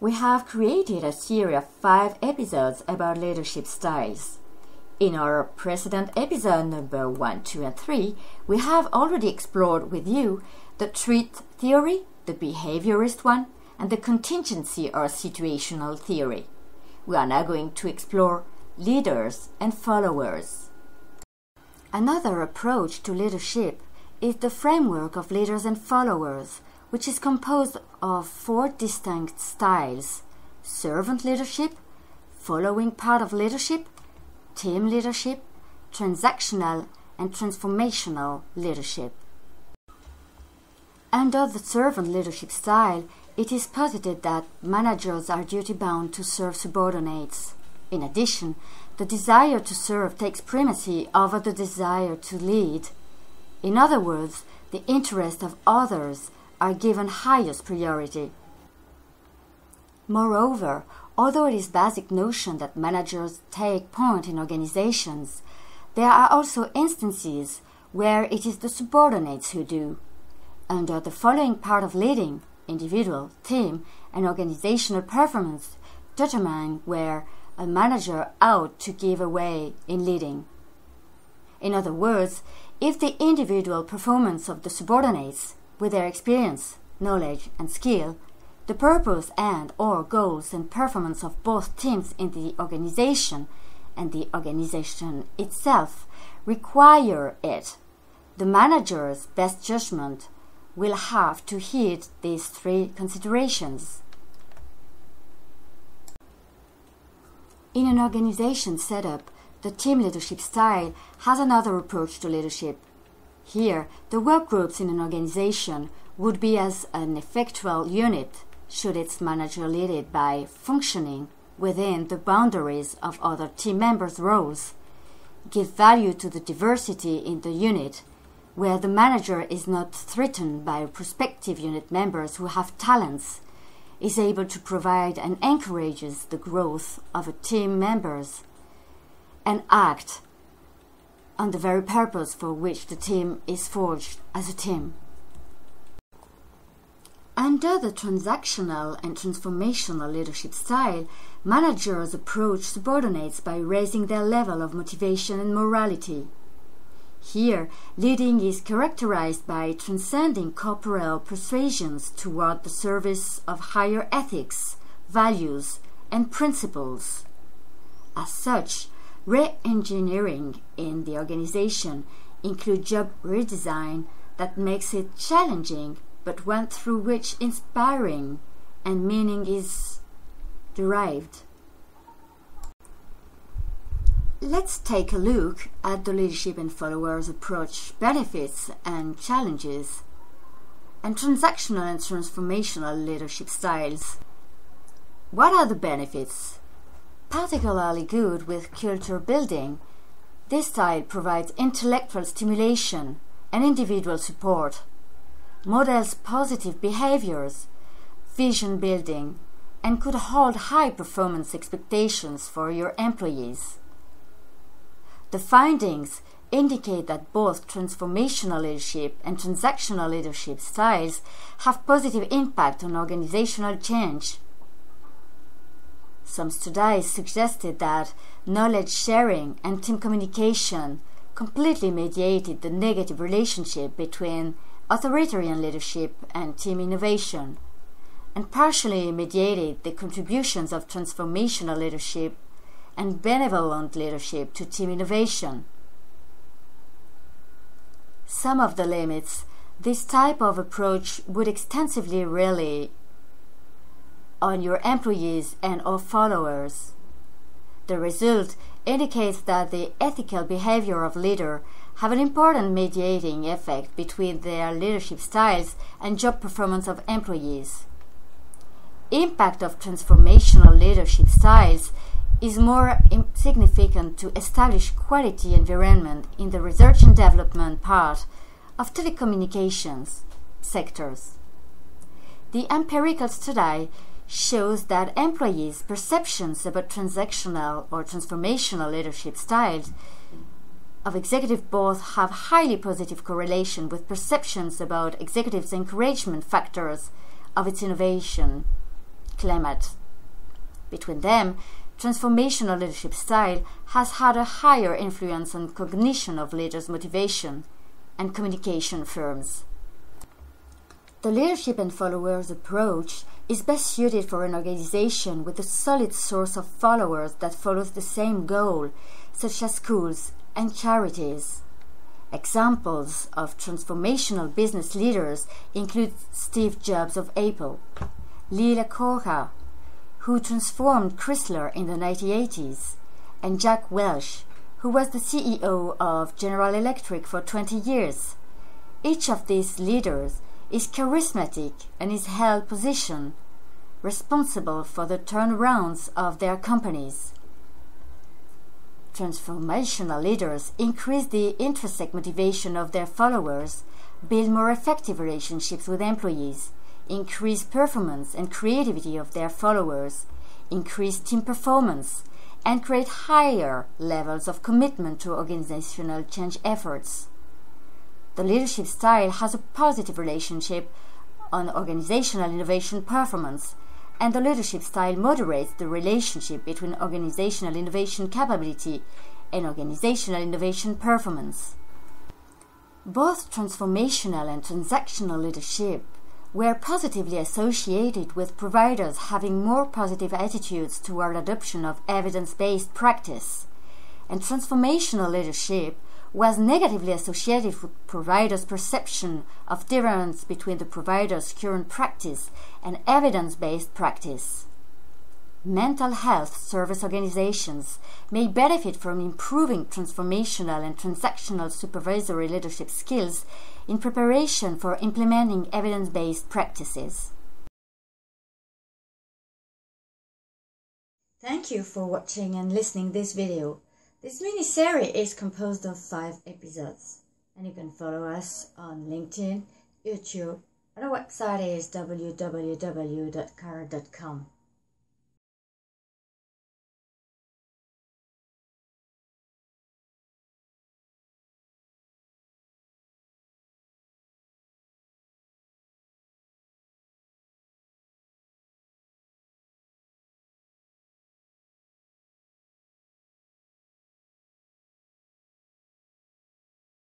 We have created a series of 5 episodes about leadership styles. In our precedent episode number 1, 2, and 3, we have already explored with you the threat theory, the behaviorist one, and the contingency or situational theory. We are now going to explore leaders and followers. Another approach to leadership is the framework of leaders and followers, which is composed of 4 distinct styles: servant leadership, following part of leadership, team leadership, transactional and transformational leadership. Under the servant leadership style, it is posited that managers are duty-bound to serve subordinates. In addition, the desire to serve takes primacy over the desire to lead. In other words, the interests of others are given highest priority. Moreover, although it is a basic notion that managers take point in organizations, there are also instances where it is the subordinates who do. Under the following part of leading, individual, team, and organizational performance determine where a manager ought to give away in leading. In other words, if the individual performance of the subordinates, with their experience, knowledge, and skill, the purpose and/or goals and performance of both teams in the organization and the organization itself require it, the manager's best judgment will have to heed these 3 considerations. In an organization setup, the team leadership style has another approach to leadership. Here, the work groups in an organization would be as an effectual unit should its manager lead it by functioning within the boundaries of other team members' roles, give value to the diversity in the unit, where the manager is not threatened by prospective unit members who have talents, is able to provide and encourages the growth of a team members, and act on the very purpose for which the team is forged as a team. Under the transactional and transformational leadership style, managers approach subordinates by raising their level of motivation and morality. Here, leading is characterized by transcending corporeal persuasions toward the service of higher ethics, values, and principles. As such, re-engineering in the organization includes job redesign that makes it challenging, but one through which inspiring and meaning is derived. Let's take a look at the leadership and followers approach benefits and challenges, and transactional and transformational leadership styles. What are the benefits? Particularly good with culture building, this style provides intellectual stimulation and individual support, models positive behaviors, vision building, and could hold high performance expectations for your employees. The findings indicate that both transformational leadership and transactional leadership styles have positive impact on organizational change. Some studies suggested that knowledge sharing and team communication completely mediated the negative relationship between authoritarian leadership and team innovation, and partially mediated the contributions of transformational leadership and benevolent leadership to team innovation. Some of the limits this type of approach would extensively rely on your employees and/or followers. The result indicates that the ethical behavior of leaders have an important mediating effect between their leadership styles and job performance of employees. Impact of transformational leadership styles is more significant to establish quality environment in the research and development part of telecommunications sectors. The empirical study shows that employees' perceptions about transactional or transformational leadership styles of executive board have highly positive correlation with perceptions about executives' encouragement factors of its innovation, climate. Between them, transformational leadership style has had a higher influence on cognition of leaders' motivation and communication firms. The leadership and followers approach is best suited for an organization with a solid source of followers that follows the same goal, such as schools and charities. Examples of transformational business leaders include Steve Jobs of Apple, Lee Iacocca, who transformed Chrysler in the 1980s, and Jack Welch, who was the CEO of General Electric for 20 years. Each of these leaders is charismatic and is held position, responsible for the turnarounds of their companies. Transformational leaders increase the intrinsic motivation of their followers, build more effective relationships with employees, increase performance and creativity of their followers, increase team performance, and create higher levels of commitment to organizational change efforts. The leadership style has a positive relationship on organizational innovation performance, and the leadership style moderates the relationship between organizational innovation capability and organizational innovation performance. Both transformational and transactional leadership were positively associated with providers having more positive attitudes toward adoption of evidence-based practice, and transformational leadership was negatively associated with providers' perception of difference between the provider's current practice and evidence-based practice. Mental health service organizations may benefit from improving transformational and transactional supervisory leadership skills in preparation for implementing evidence-based practices. Thank you for watching and listening this video. This mini-series is composed of 5 episodes, and you can follow us on LinkedIn, YouTube, and our website is www.car.com.